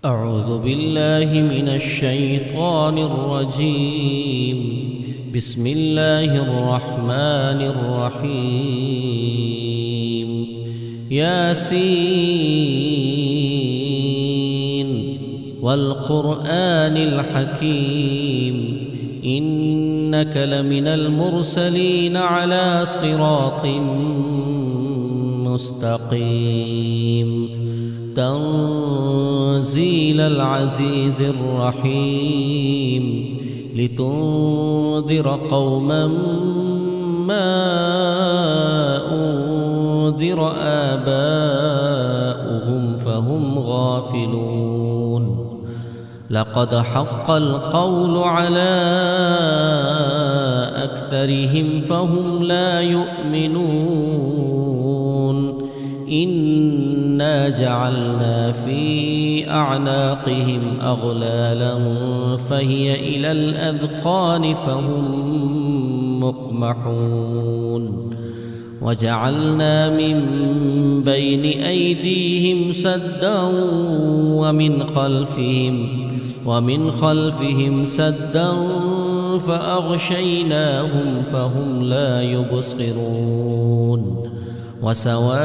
أعوذ بالله من الشيطان الرجيم. بسم الله الرحمن الرحيم. ياسين والقرآن الحكيم إنك لمن المرسلين على صراط مستقيم. تنزيل العزيز الرحيم لتنذر قوما ما أنذر آباؤهم فهم غافلون. لقد حق القول على أكثرهم فهم لا يؤمنون. إنا جعلنا في أعناقهم أغلالا فهي إلى الأذقان فهم مقمحون. وجعلنا من بين أيديهم سدا ومن خلفهم سدا فأغشيناهم فهم لا يبصرون. وسواء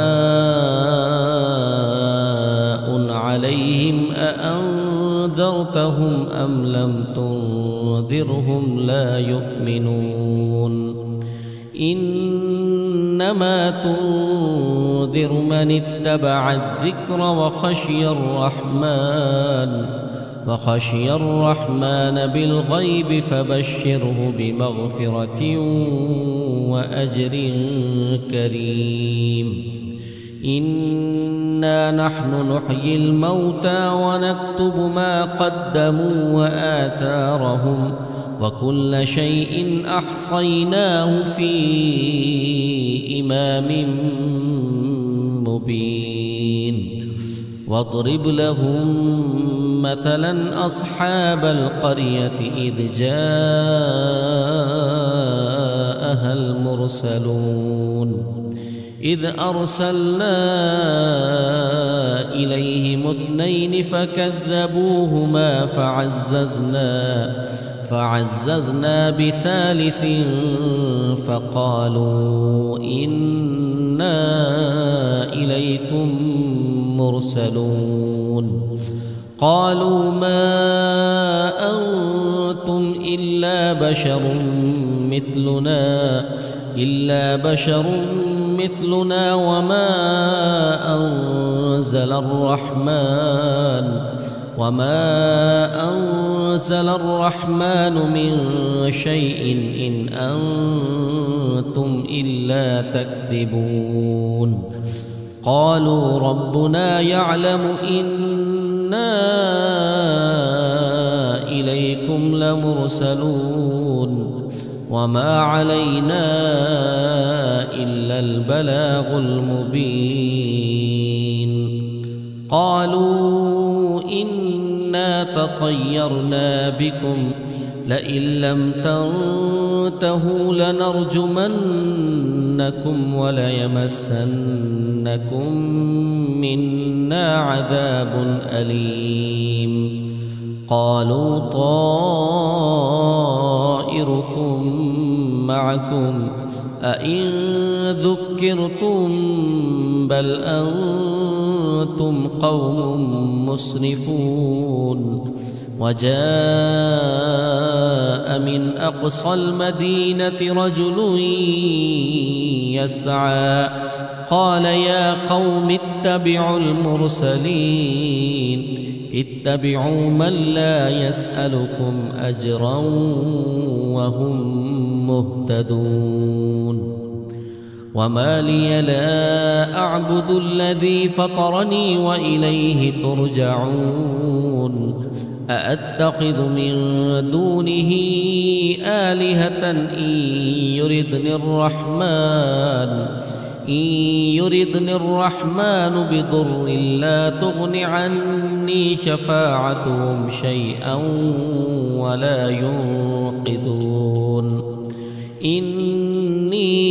عليهم أأنذرتهم أم لم تنذرهم لا يؤمنون. إنما تنذر من اتبع الذكر وخشي الرحمن بالغيب فبشره بمغفرة وأجر كريم. إنا نحن نحيي الموتى ونكتب ما قدموا وآثارهم وكل شيء أحصيناه في إمام مبين. واضرب لهم مثلا أصحاب القرية إذ جاءها المرسلون إذ أرسلنا إليهم اثنين فكذبوهما فعززنا بثالث فقالوا إنا إليكم مرسلون. قالوا ما أنتم إلا بشر مثلنا وما أنزل الرحمن من شيء إن أنتم إلا تكذبون. قالوا ربنا يعلم إنا إليكم لمرسلون وما علينا إلا البلاغ المبين. قالوا إنا تطيرنا بكم لئن لم تنتهوا لنرجمنكم وليمسنكم منا عذاب أليم. قالوا طائركم معكم أئن ذكرتم بل أنتم قوم مسرفون. وجاء من أقصى المدينة رجل يسعى قال يا قوم اتبعوا المرسلين اتبعوا من لا يسألكم أجرا وهم مهتدون. وما لي لا أعبد الذي فطرني وإليه ترجعون. أأتخذ من دونه آلهة إن يردني الرحمن بضر لا تغن عني شفاعتهم شيئا ولا ينقذون. إني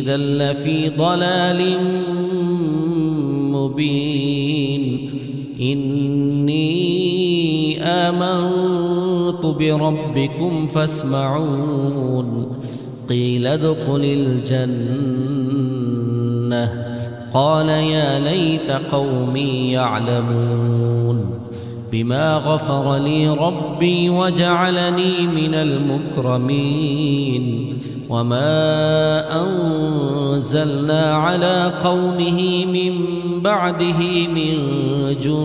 إذا لفي ضلال مبين. إني آمنت بربكم فاسمعون قيل ادخل الجنة قال يا ليت قومي يعلمون بما غفر لي ربي وجعلني من المكرمين وما أنزلنا على قومه من بعده من جند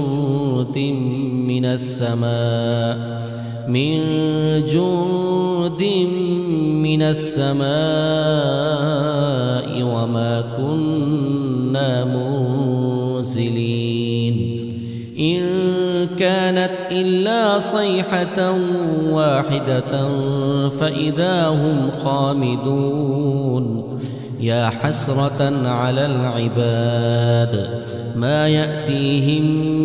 من السماء وما كنا منزلين إن كانت إلا صيحة واحدة فإذا هم خامدون يا حسرة على العباد ما يأتيهم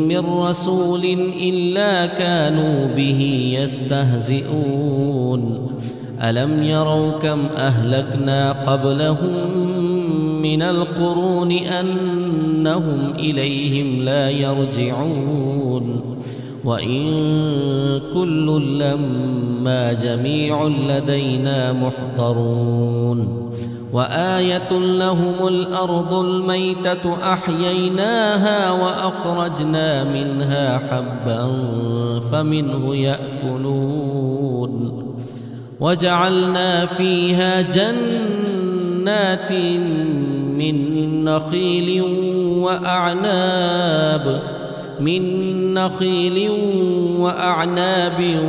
من رسول إلا كانوا به يستهزئون ألم يروا كم أهلكنا قبلهم من القرون أنهم إليهم لا يرجعون وإن كل لما جميع لدينا محضرون وآية لهم الأرض الميتة أحييناها وأخرجنا منها حبا فمنه يأكلون وجعلنا فيها جنات من نخيل وأعناب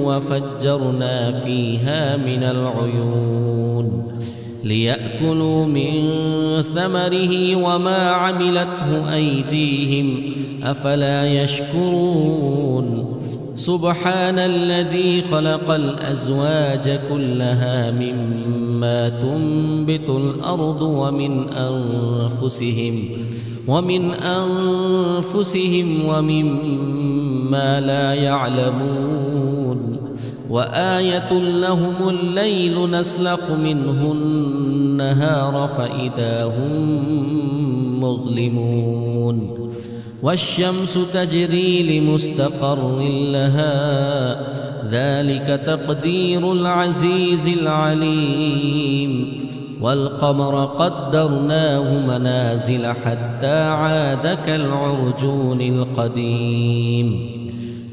وفجرنا فيها من العيون ليأكلوا من ثمره وما عملته أيديهم أفلا يشكرون سبحان الذي خلق الأزواج كلها مما تنبت الأرض ومن أنفسهم ومما لا يعلمون وآية لهم الليل نسلخ منه النهار فإذا هم مظلمون والشمس تجري لمستقر لها ذلك تقدير العزيز العليم والقمر قدرناه منازل حتى عاد كالعرجون القديم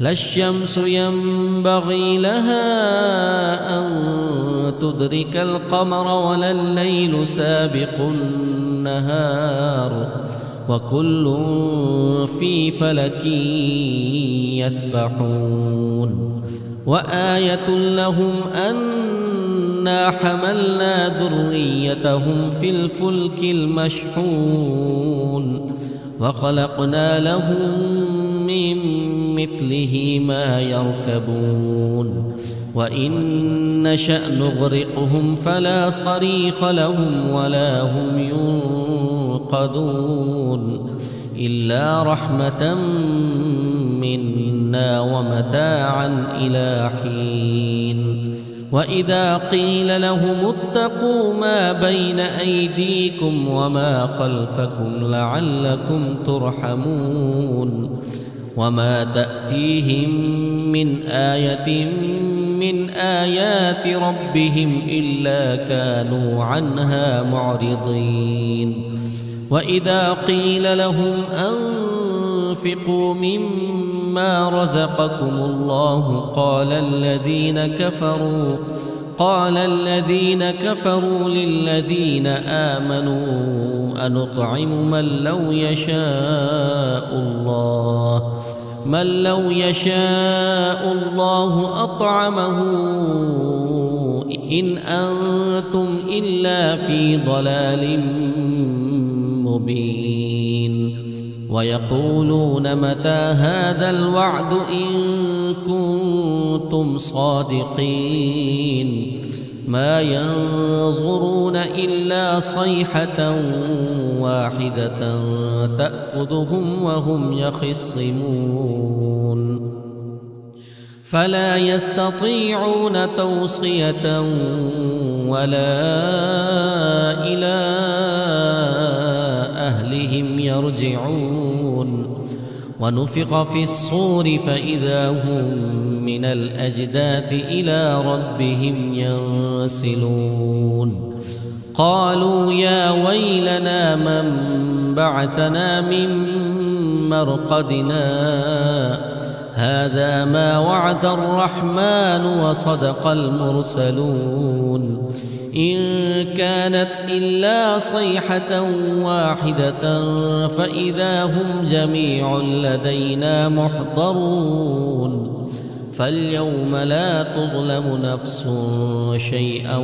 لا الشمس ينبغي لها أن تدرك القمر ولا الليل سابق النهار وكل في فلك يسبحون وآية لهم أنا حملنا ذريتهم في الفلك المشحون وخلقنا لهم من مثله ما يركبون وإن نشأ نغرقهم فلا صريخ لهم ولا هم ينقذون إلا رحمة منا ومتاعا إلى حين وإذا قيل لهم اتقوا ما بين أيديكم وما خلفكم لعلكم ترحمون وما تأتيهم من آية من آيات ربهم إلا كانوا عنها معرضين وإذا قيل لهم أنفقوا مما رزقكم الله قال الذين كفروا للذين آمنوا أنطعم من لو يشاء الله أطعمه إن أنتم إلا في ضلال مبين ويقولون متى هذا الوعد إن كنتم صادقين ما ينظرون إلا صيحة واحدة تأخذهم وهم يخصمون فلا يستطيعون توصية ولا إلى أهلهم يرجعون ونفخ في الصور فإذا هم من الأجداث إلى ربهم ينسلون قالوا يا ويلنا من بعثنا من مرقدنا هذا ما وعد الرحمن وصدق المرسلون إن كانت إلا صيحة واحدة فإذا هم جميع لدينا محضرون فاليوم لا تظلم نفس شيئا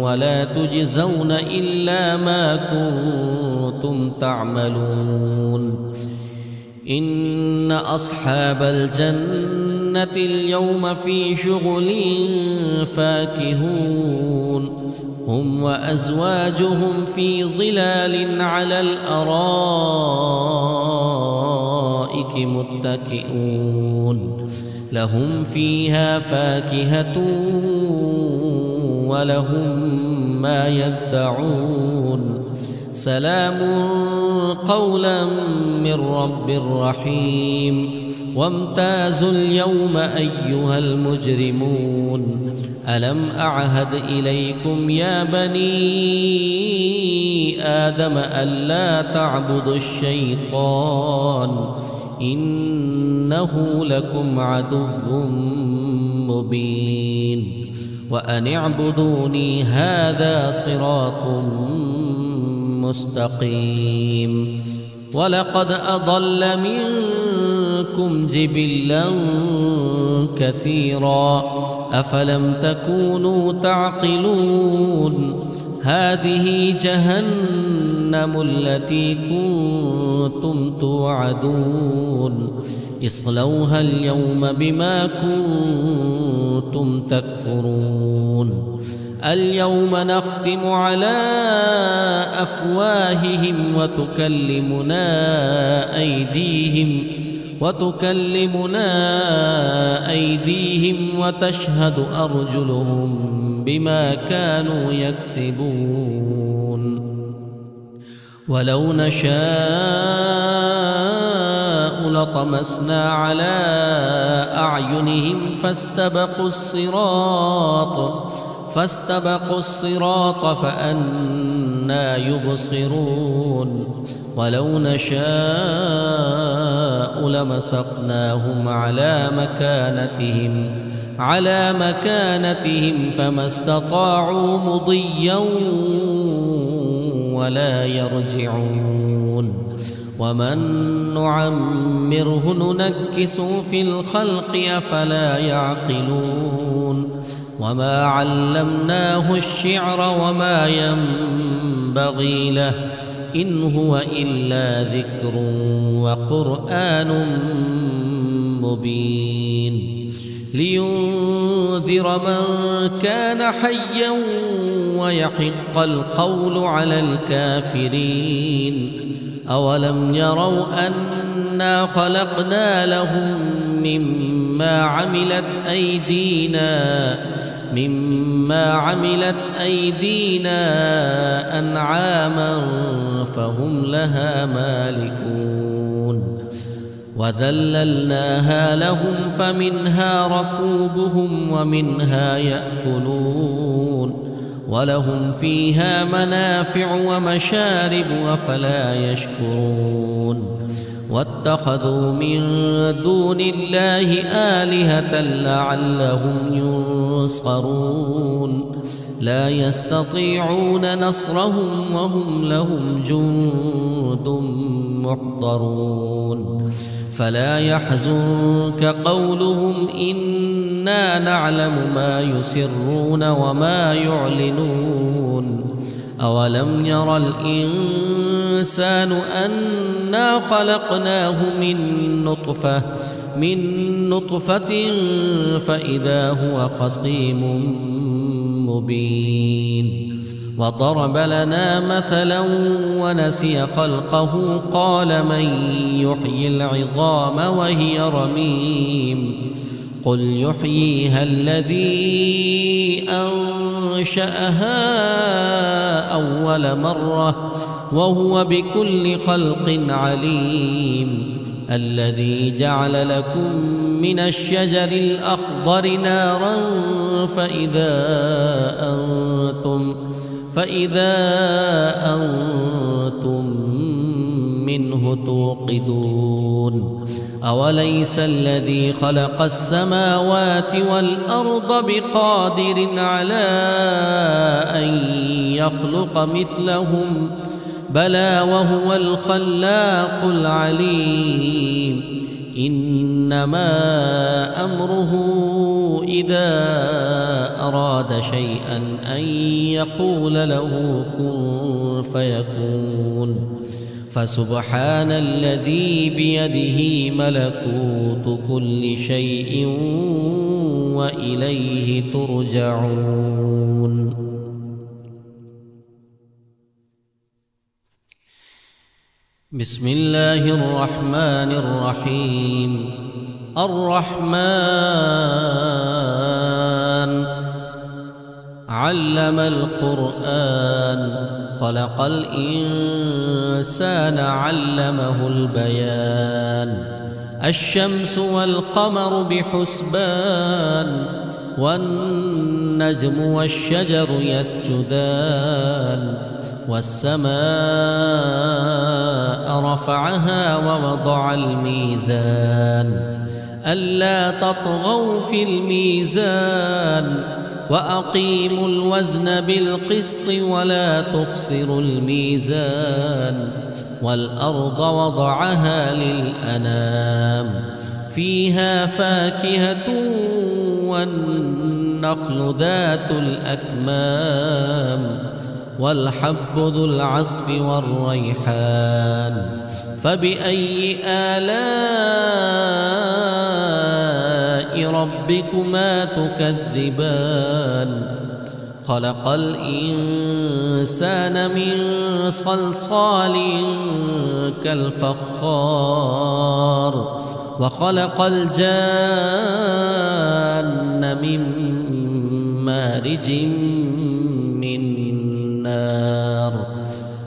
ولا تجزون إلا ما كنتم تعملون إن أصحاب الجنة اليوم في شغل فاكهون هم وأزواجهم في ظلال على الأرائك متكئون لهم فيها فاكهة ولهم ما يدعون سلام قولا من رب رحيم وامتازوا اليوم أيها المجرمون ألم أعهد إليكم يا بني آدم ألا تعبدوا الشيطان إنه لكم عدو مبين وأن اعبدوني هذا صراط مستقيم ولقد أضل منكم جبلا كثيرا أفلم تكونوا تعقلون هذه جهنم التي كنتم توعدون اصلوها اليوم بما كنتم تكفرون اليوم نختم على أفواههم وتكلمنا أيديهم وتشهد أرجلهم بما كانوا يكسبون ولو نشاء لطمسنا على أعينهم فاستبقوا الصراط فأنى يبصرون ولو نشاء لمسخناهم على مكانتهم فما استطاعوا مضيا ولا يرجعون ومن نعمره ننكسه في الخلق أفلا يعقلون وما علمناه الشعر وما ينبغي له إن هو إلا ذكر وقرآن مبين لينذر من كان حيا ويحق القول على الكافرين أولم يروا أنا خلقنا لهم مما عملت أيدينا أنعاما فهم لها مالكون وذللناها لهم فمنها ركوبهم ومنها يأكلون ولهم فيها منافع ومشارب أفلا يشكرون واتخذوا من دون الله آلهة لعلهم ينصرون لا يستطيعون نصرهم وهم لهم جند محضرون فلا يحزنك قولهم إنا نعلم ما يسرون وما يعلنون أولم ير الإنسان أنا خلقناه من نطفة فإذا هو خصيم مبين وضرب لنا مثلا ونسي خلقه قال من يحيي العظام وهي رميم قل يحييها الذي أنشأها أول مرة وهو بكل خلق عليم الذي جعل لكم من الشجر الأخضر نارا فإذا أنتم منه توقدون أوليس الذي خلق السماوات والأرض بقادر على أن يخلق مثلهم بلى وهو الخلاق العليم إنما أمره إذا أراد شيئا أن يقول له كن فيكون فسبحان الذي بيده ملكوت كل شيء وإليه ترجعون. بسم الله الرحمن الرحيم. الرحمن علم القرآن خلق الإنسان علمه البيان الشمس والقمر بحسبان والنجم والشجر يسجدان والسماء رفعها ووضع الميزان ألا تطغوا في الميزان وأقيموا الوزن بالقسط ولا تخسروا الميزان والأرض وضعها للأنام فيها فاكهة والنخل ذات الأكمام والحب ذو العصف والريحان فبأي آلاء ربكما تكذبان خلق الإنسان من صلصال كالفخار وخلق الجان من مارج من نار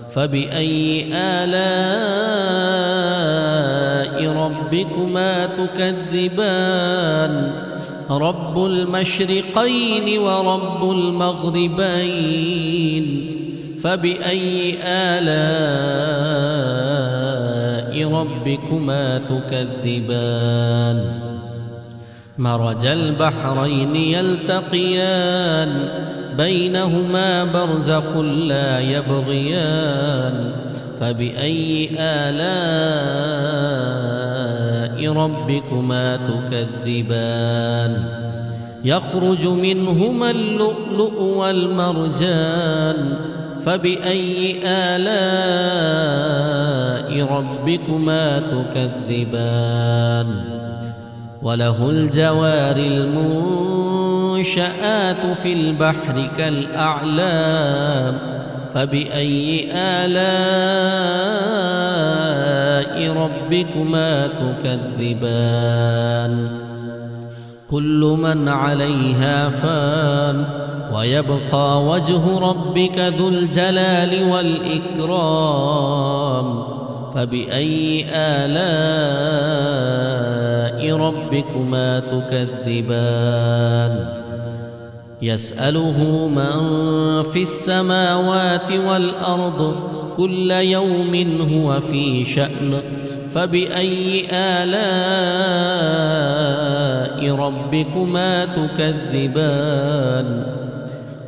فبأي آلاء ربكما تكذبان رب المشرقين ورب المغربين فبأي آلاء ربكما تكذبان مرج البحرين يلتقيان بينهما برزخ لا يبغيان فبأي آلاء ربكما تكذبان يخرج منهما اللؤلؤ والمرجان فبأي آلاء ربكما تكذبان وله الجوار المنشآت في البحر كالأعلام فبأي آلاء ربكما تكذبان كل من عليها فان ويبقى وجه ربك ذو الجلال والإكرام فبأي آلاء ربكما تكذبان يسأله من في السماوات والأرض كل يوم هو في شأن فبأي آلاء ربكما تكذبان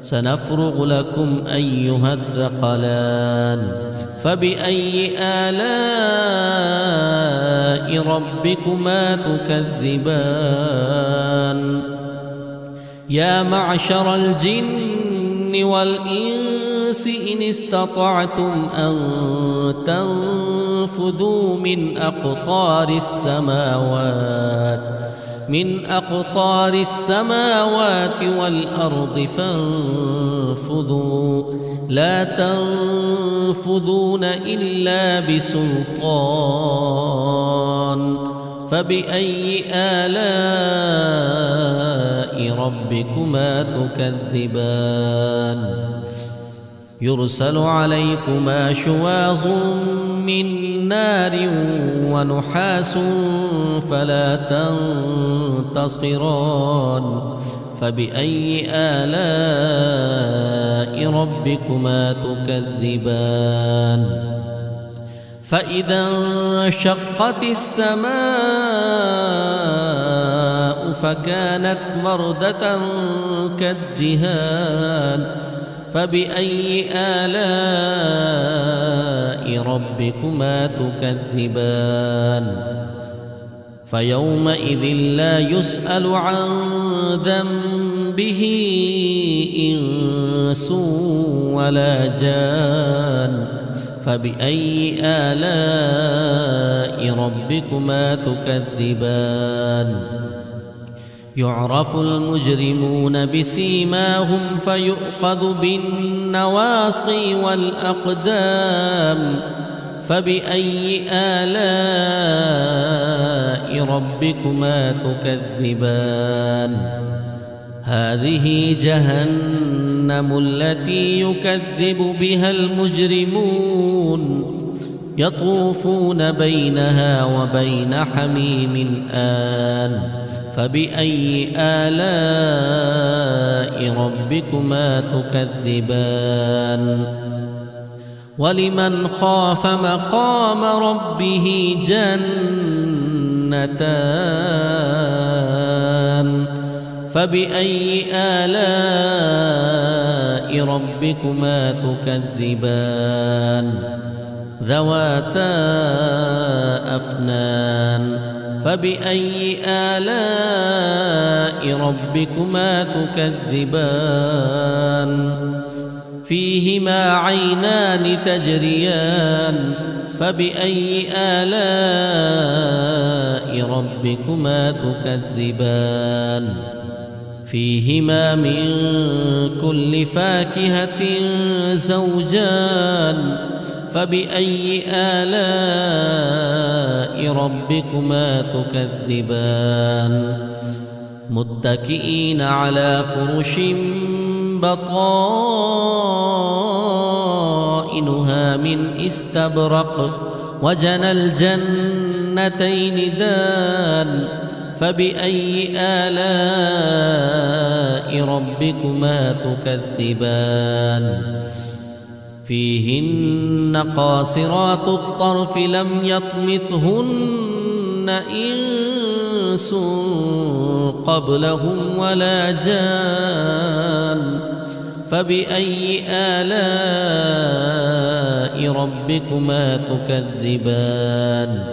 سنفرغ لكم أيها الثقلان فبأي آلاء ربكما تكذبان يا معشر الجن والإنس إن استطعتم أن تنفذوا من أقطار السماوات والأرض فانفذوا لا تنفذون إلا بسلطان فبأي آلاء ربكما تكذبان يرسل عليكما شواظ من نار ونحاس فلا تنتصران فبأي آلاء ربكما تكذبان فإذا انشقت السماء فكانت وردة كالدهان فبأي آلاء ربكما تكذبان فيومئذ لا يسأل عن ذنبه إنس ولا جان فبأي آلاء ربكما تكذبان يعرف المجرمون بسيماهم فيؤخذ بالنواصي والأقدام فبأي آلاء ربكما تكذبان هذه جهنم التي يكذب بها المجرمون يطوفون بينها وبين حميم آن فبأي آلاء ربكما تكذبان ولمن خاف مقام ربه جنتان فبأي آلاء ربكما تكذبان ذواتا أفنان فبأي آلاء ربكما تكذبان فيهما عينان تجريان فبأي آلاء ربكما تكذبان فيهما من كل فاكهة زوجان فبأي آلاء ربكما تكذبان متكئين على فرش بطائنها من استبرق وجنى الجنتين دان فبأي آلاء ربكما تكذبان فيهن قاصرات الطرف لم يطمثهن إنس قبلهم ولا جان فبأي آلاء ربكما تكذبان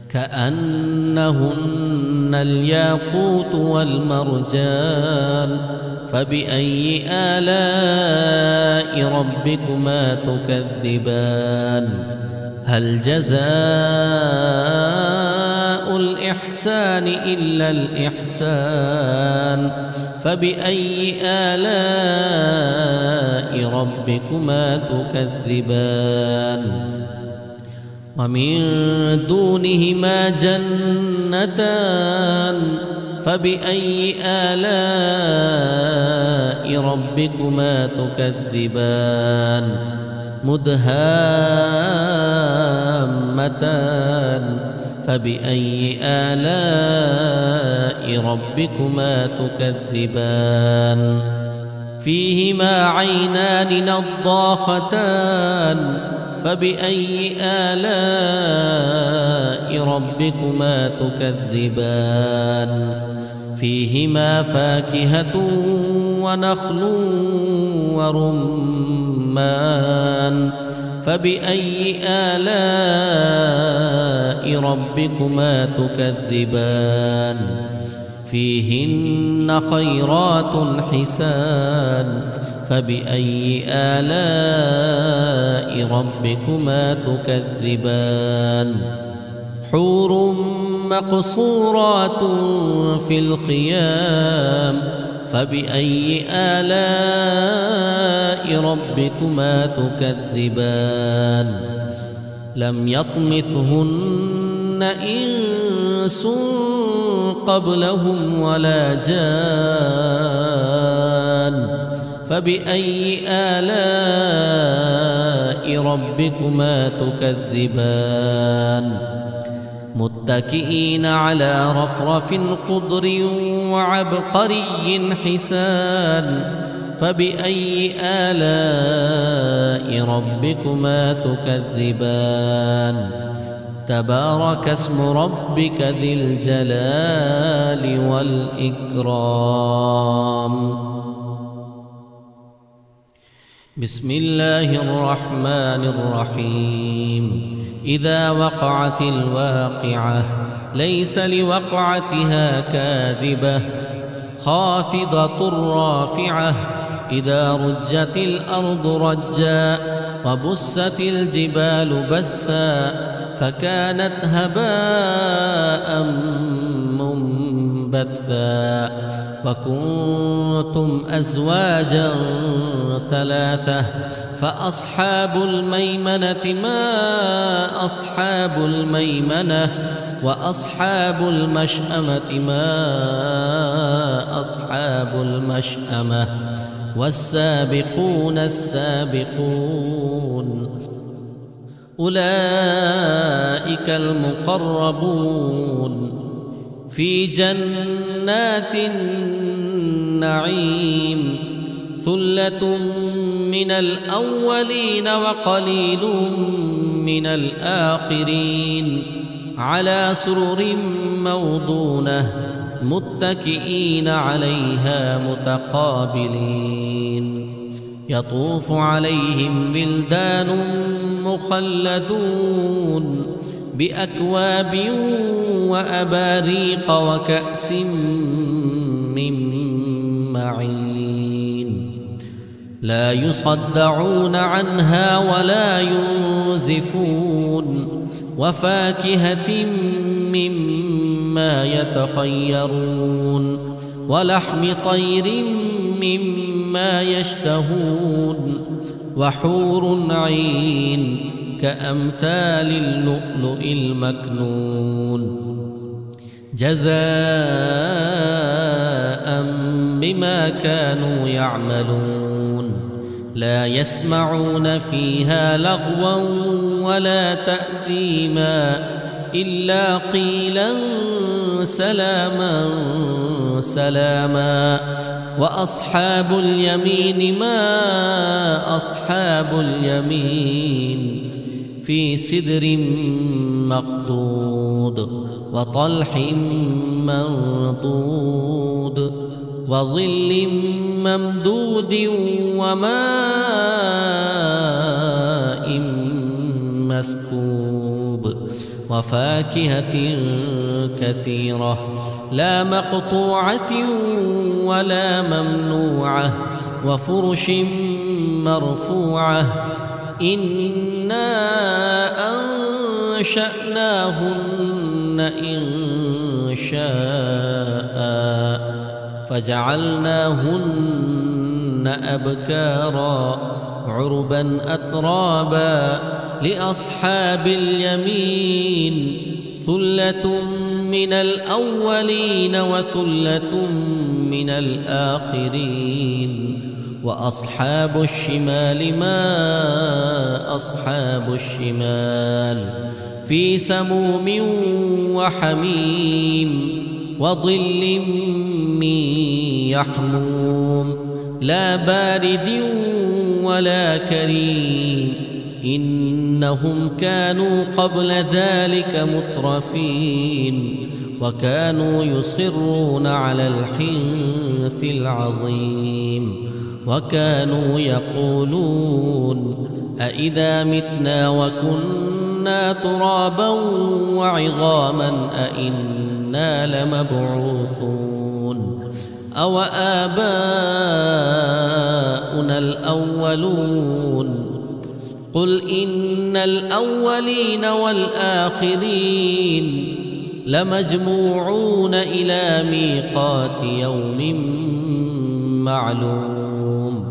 كأنهن الياقوت والمرجان فبأي آلاء ربكما تكذبان هل جزاء الإحسان إلا الإحسان فبأي آلاء ربكما تكذبان ومن دونهما جنتان فبأي آلاء ربكما تكذبان مدهامتان فبأي آلاء ربكما تكذبان فيهما عينان نضاختان فبأي آلاء ربكما تكذبان فيهما فاكهة ونخل ورمان فبأي آلاء ربكما تكذبان فيهن خيرات حسان فبأي آلاء ربكما تكذبان حور مقصورات في الخيام فبأي آلاء ربكما تكذبان لم يطمثهن إنس قبلهم ولا جان فبأي آلاء ربكما تكذبان متكئين على رفرف خضر وعبقري حسان فبأي آلاء ربكما تكذبان تبارك اسم ربك ذي الجلال والإكرام. بسم الله الرحمن الرحيم. إذا وقعت الواقعة ليس لوقعتها كاذبة خافضة رافعة إذا رجت الأرض رجا وبست الجبال بسا فكانت هباء منبثا وكنتم أزواجا ثلاثة فأصحاب الميمنة ما أصحاب الميمنة وأصحاب المشأمة ما أصحاب المشأمة والسابقون السابقون أولئك المقربون في جنات النعيم ثلة من الأولين وقليل من الآخرين على سرر موضونة متكئين عليها متقابلين يطوف عليهم ولدان مخلدون بأكواب وأباريق وكأس من معين لا يصدعون عنها ولا ينزفون وفاكهة مما يتخيرون ولحم طير مما يشتهون وحور عين كأمثال اللؤلؤ المكنون جزاء بما كانوا يعملون لا يسمعون فيها لغوا ولا تأثيما إلا قيلا سلاما سلاما وأصحاب اليمين ما أصحاب اليمين في سدر مخضود وطلح منضود وظل ممدود وماء مسكوب وفاكهة كثيرة لا مقطوعة ولا ممنوعة وفرش مرفوعة إنا أنشأناهن إن شاء فجعلناهن أبكارا عربا أترابا لأصحاب اليمين ثلة من الأولين وثلة من الآخرين وأصحاب الشمال ما أصحاب الشمال في سموم وحميم وظل من يحموم لا بارد ولا كريم إنهم كانوا قبل ذلك مترفين وكانوا يصرون على الحنث العظيم وكانوا يقولون أإذا متنا وكنا ترابا وعظاما أإنا لمبعوثون أو آباؤنا الأولون قل إن الأولين والآخرين لمجموعون إلى ميقات يوم معلوم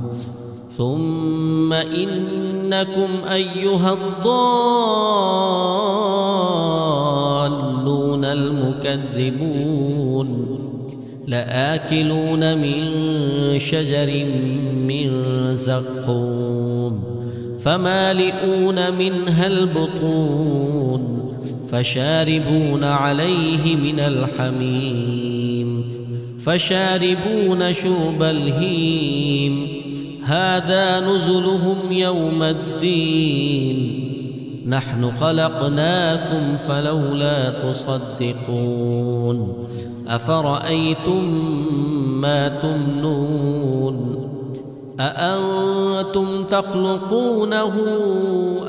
ثم إنكم أيها الضالون المكذبون لآكلون من شجر من زقوم فمالئون منها البطون فشاربون عليه من الحميم فشاربون شرب الهيم هذا نزلهم يوم الدين نحن خلقناكم فلولا تصدقون أفرأيتم ما تمنون أأنتم تخلقونه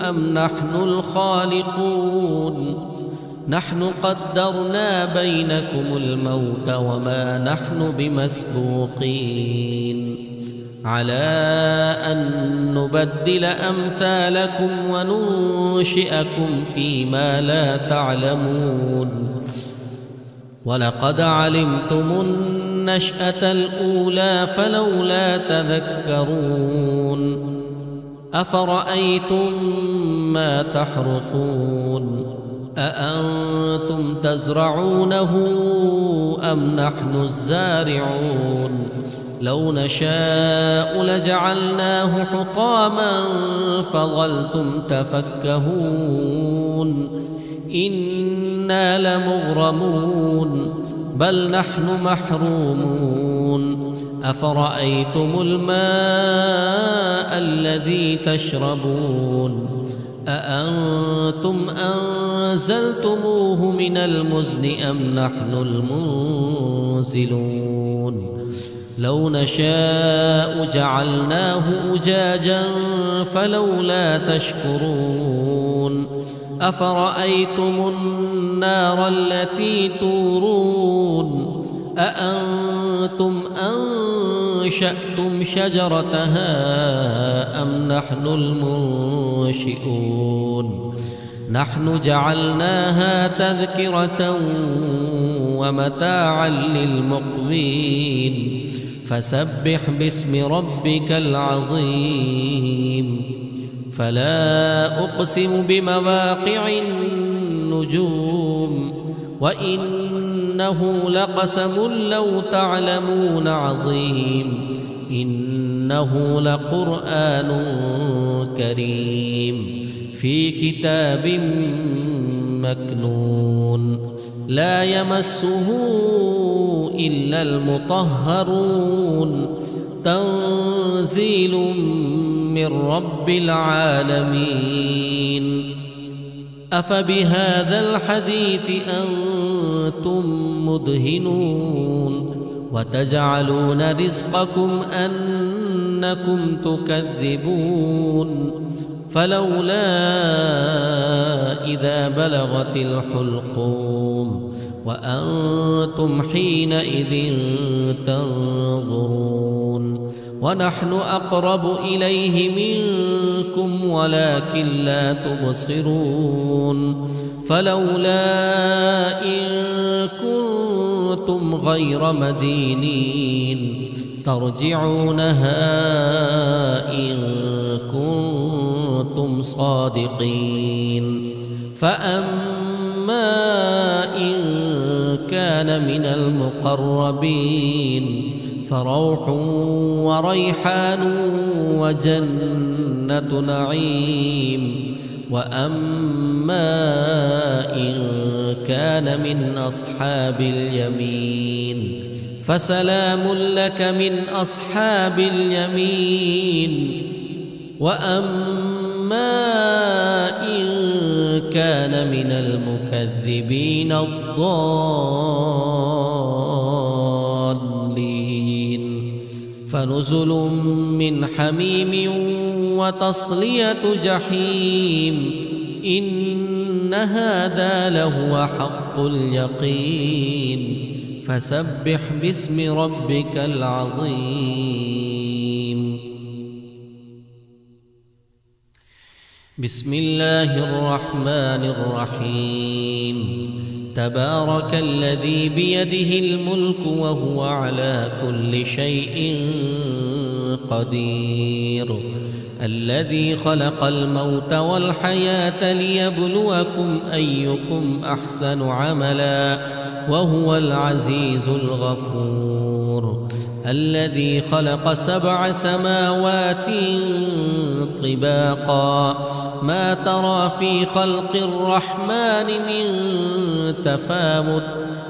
أم نحن الخالقون نحن قدرنا بينكم الموت وما نحن بمسبوقين على أن نبدل أمثالكم وننشئكم فيما لا تعلمون ولقد علمتم النشأة الأولى فلولا تذكرون أفرأيتم ما تحرثون أأنتم تزرعونه أم نحن الزارعون لو نشاء لجعلناه حطاما فظلتم تفكهون إنا لمغرمون بل نحن محرومون أفرأيتم الماء الذي تشربون أأنتم أنزلتموه من المزن أم نحن المنزلون لو نشاء جعلناه أجاجا فلولا تشكرون أفرأيتم النار التي تورون أأنتم أنشأتم شجرتها أم نحن المنشئون نحن جعلناها تذكرة ومتاعا للمقوين فسبح باسم ربك العظيم فلا أقسم بمواقع النجوم وإنه لقسم لو تعلمون عظيم إنه لقرآن كريم في كتاب مكنون لا يمسه إلا المطهرون تنزيل من رب العالمين أفبهذا الحديث أنتم مدهنون وتجعلون رزقكم أنكم تكذبون فلولا إذا بلغت الحلقوم وأنتم حينئذ تنظرون ونحن أقرب إليه منكم ولكن لا تبصرون فلولا إن كنتم غير مدينين ترجعونها إن كنتم صادقين فأما إن كان من المقربين فروح وريحان وجنة نعيم وأما إن كان من أصحاب اليمين فسلام لك من أصحاب اليمين وأما إن كان من المكذبين الضالين فنزل من حميم وتصلية جحيم إن هذا لهو حق اليقين فسبح باسم ربك العظيم بسم الله الرحمن الرحيم تبارك الذي بيده الملك وهو على كل شيء قدير الذي خلق الموت والحياة ليبلوكم أيكم أحسن عملا وهو العزيز الغفور الذي خلق 7 سماوات طباقا ما ترى في خلق الرحمن من تفاوت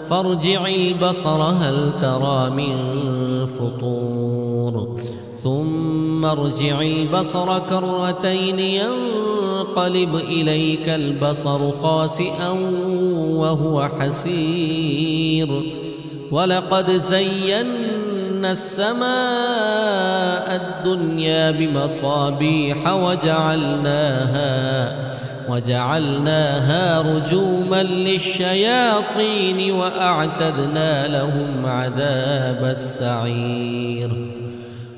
فارجع البصر هل ترى من فطور ثم ارجع البصر كرتين ينقلب إليك البصر خاسئا وهو حسير ولقد زينا السماء الدنيا بمصابيح وجعلناها رجوما للشياطين وأعتدنا لهم عذاب السعير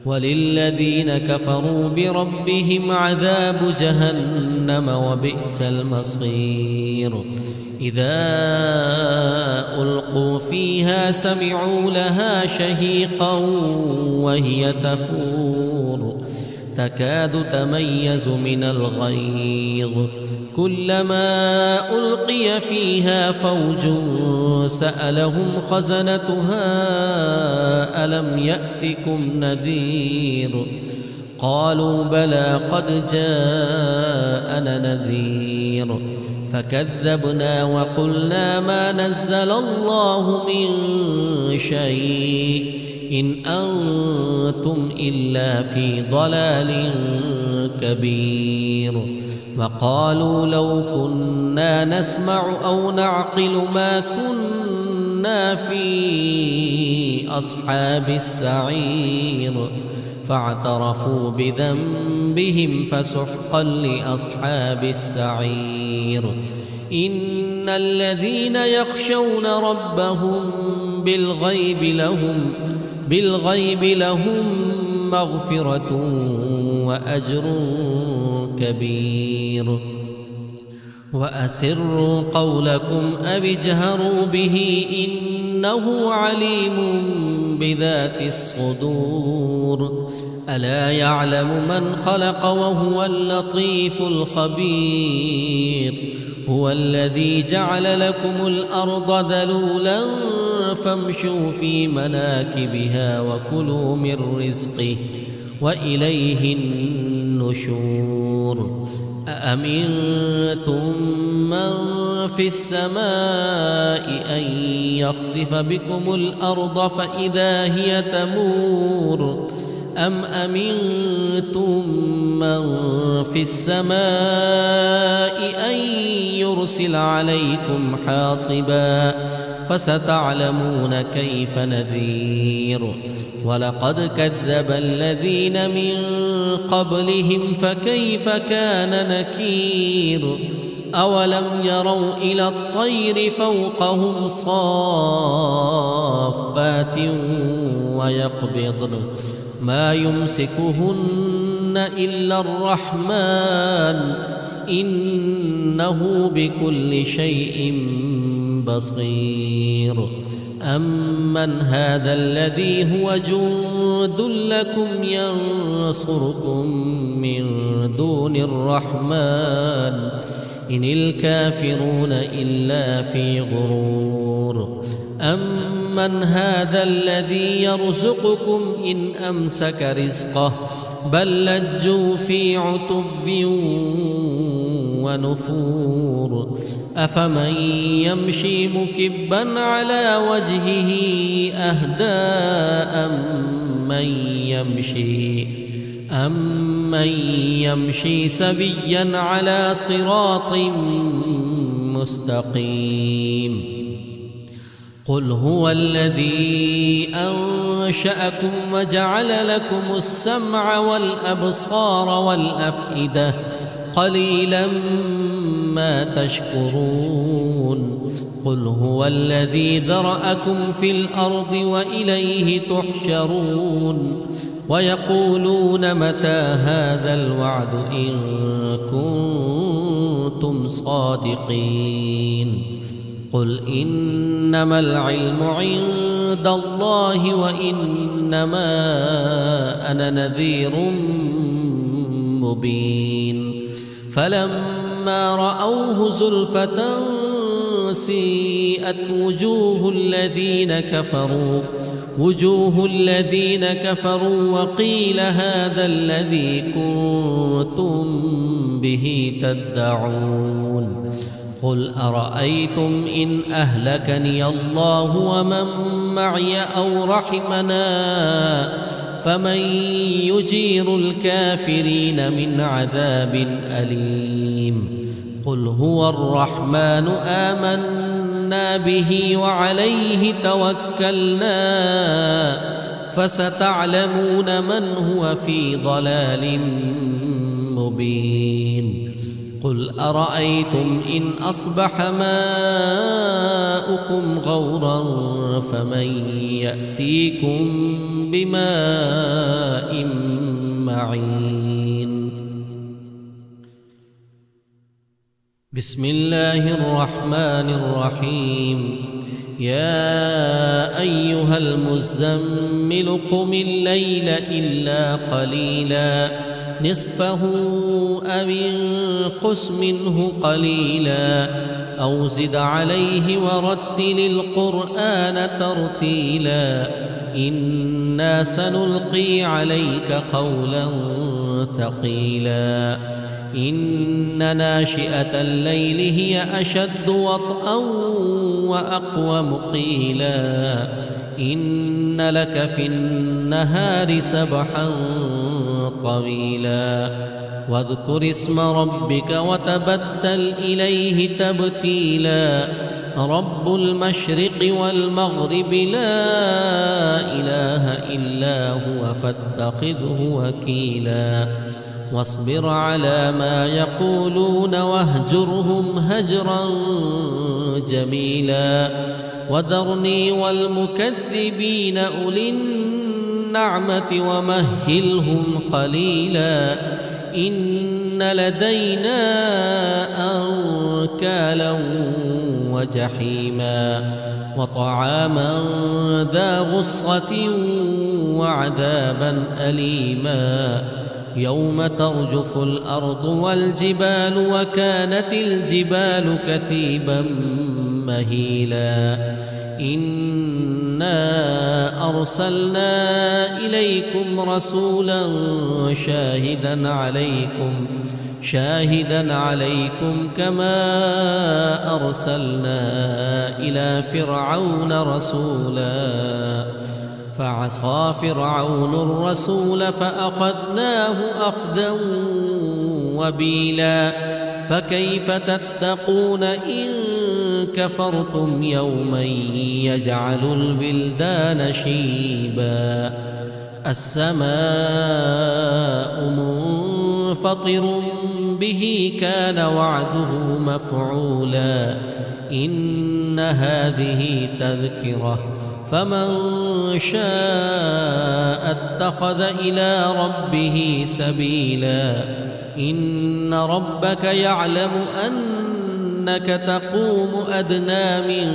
وللذين كفروا بربهم عذاب جهنم وبئس المصير إذا ألقوا فيها سمعوا لها شهيقا وهي تفور تكاد تميز من الغيظ كلما ألقي فيها فوج سألهم خزنتها ألم يأتكم نذير قالوا بلى قد جاءنا نذير فكذبنا وقلنا ما نزل الله من شيء إن أنتم إلا في ضلال كبير وقالوا لو كنا نسمع أو نعقل ما كنا في أصحاب السعير فاعترفوا بذنبهم فسحقا لأصحاب السعير إن الذين يخشون ربهم بالغيب لهم مغفرة وأجر كبير وأسروا قولكم أو اجهروا به إنه عليم بذات الصدور ألا يعلم من خلق وهو اللطيف الخبير هو الذي جعل لكم الأرض ذلولا فامشوا في مناكبها وكلوا من رزقه وإليه النشور أأمنتم من في السماء أن يخسف بكم الأرض فإذا هي تمور أم أمنتم من في السماء أن يرسل عليكم حاصبا فستعلمون كيف نذير ولقد كذب الذين من قبلهم فكيف كان نكير أولم يروا إلى الطير فوقهم صافات ويقبضن ما يمسكهن إلا الرحمن إنه بكل شيء بصير أمن هذا الذي هو جند لكم ينصركم من دون الرحمن إن الكافرون إلا في غرور أمن هذا الذي يرزقكم إن أمسك رزقه بل لجوا في عتو ونفور أفمن يمشي مكبا على وجهه أهدى أمن يمشي سبيا على صراط مستقيم قل هو الذي أنشأكم وجعل لكم السمع والأبصار والأفئدة قليلا ما تشكرون قل هو الذي ذرأكم في الأرض وإليه تحشرون ويقولون متى هذا الوعد إن كنتم صادقين قل إنما العلم عند عند الله وإنما أنا نذير مبين. فلما رأوه زلفة سيئت وجوه الذين كفروا وقيل هذا الذي كنتم به تدعون. قل أرأيتم إن أهلكني الله ومن معي أو رحمنا فمن يجير الكافرين من عذاب أليم. قل هو الرحمن آمنا به وعليه توكلنا فستعلمون من هو في ضلال مبين. قل أرأيتم إن أصبح ماؤكم غورا فمن يأتيكم بماء معين. بسم الله الرحمن الرحيم. يا أيها المزمل قم الليل إلا قليلا نصفه أو انقص منه قليلا أو زد عليه ورتل القرآن ترتيلا إنا سنلقي عليك قولا ثقيلا. إن ناشئة الليل هي أشد وطئا وأقوم قيلا. إن لك في النهار سبحا طويلا. واذكر اسم ربك وتبتل إليه تبتيلا. رب المشرق والمغرب لا إله إلا هو فاتخذه وكيلا. واصبر على ما يقولون واهجرهم هجرا جميلا. وذرني والمكذبين أولي النعمة ومهلهم قليلا. إن لدينا أنكالا وجحيما وطعاما ذا غصة وعذابا أليما. يوم ترجف الأرض والجبال وكانت الجبال كثيبا مهيلا. إنا أرسلنا إليكم رسولا شاهدا عليكم كما أرسلنا إلى فرعون رسولا فعصى فرعون الرسول فأخذناه أخذا وبيلا. فكيف تتقون إن كفرتم يوما يجعل البلدان شيبا. السماء منفطر به كان وعده مفعولا. إن هذه تذكرة فمن شاء اتخذ إلى ربه سبيلا. إن ربك يعلم أنك تقوم أدنى من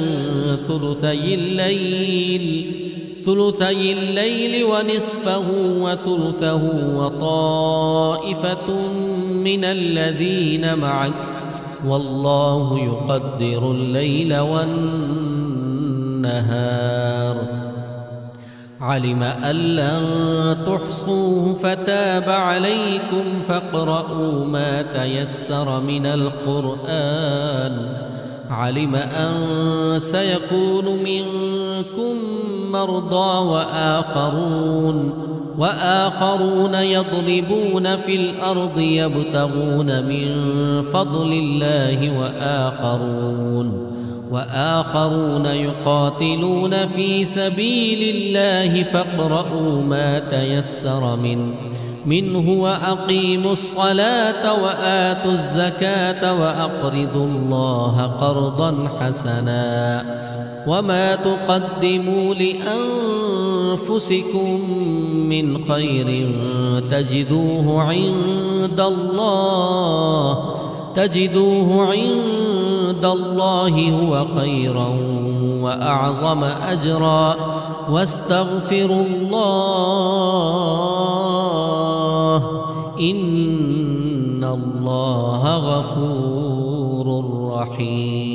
ثلثي الليل ونصفه وثلثه وطائفة من الذين معك والله يقدر الليل والنهار. علم أن لن تحصوه فتاب عليكم فاقرؤوا ما تيسر من القرآن. علم أن سيكون منكم مرضى وآخرون يضربون في الأرض يبتغون من فضل الله وآخرون يقاتلون في سبيل الله فاقرؤوا ما تيسر منه وأقيموا الصلاة وآتوا الزكاة وأقرضوا الله قرضا حسنا. وما تقدموا لأنفسكم من خير تجدوه عند الله هو خيرا وأعظم أجرا واستغفروا الله إن الله غفور رحيم.